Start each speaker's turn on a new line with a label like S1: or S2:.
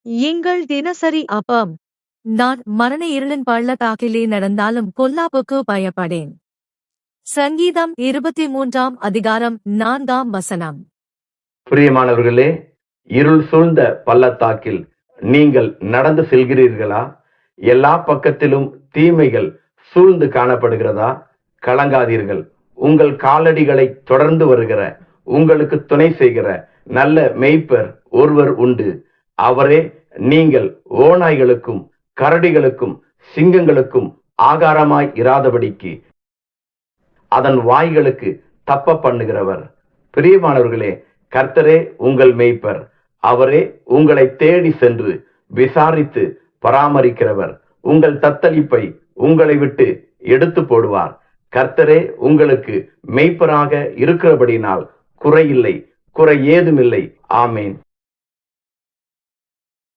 S1: எங்கள் தினசரி அப்பம். நான் மரண இருளின் பள்ளத்தாக்கிலே நடந்தாலும் பொல்லாப்புக்கு பயப்படேன். சங்கீதம் 23 அதிகாரம் 4
S2: பிரியமானவர்களே, இருள் சூழ்ந்த பள்ளத்தாக்கில் நீங்கள் நடந்து செல்கிறீர்களா? எல்லா பக்கத்திலும் தீமைகள் சூழ்ந்து காணப்படுகிறதா? கலங்காதீர்கள். உங்கள் காலடிகளை தொடர்ந்து வருகிற, உங்களுக்கு துணை செய்கிற நல்ல மேய்ப்பர் ஒருவர் உண்டு. அவரே நீங்கள் ஓநாய்களுக்கும் கரடிகளுக்கும் சிங்கங்களுக்கும் ஆகாரமாய் இராதபடிக்கு அதன் வாய்களுக்கு தப்ப பண்ணுகிறவர். பிரியமானவர்களே, கர்த்தரே உங்கள் மேய்ப்பர். அவரே உங்களை தேடி சென்று விசாரித்து பராமரிக்கிறவர். உங்கள் தத்தளிப்பை உங்களை விட்டு எடுத்து போடுவார். கர்த்தரே உங்களுக்கு மேய்ப்பராக இருக்கிறபடினால் குறையில்லை, குறை ஏதுமில்லை. ஆமேன்.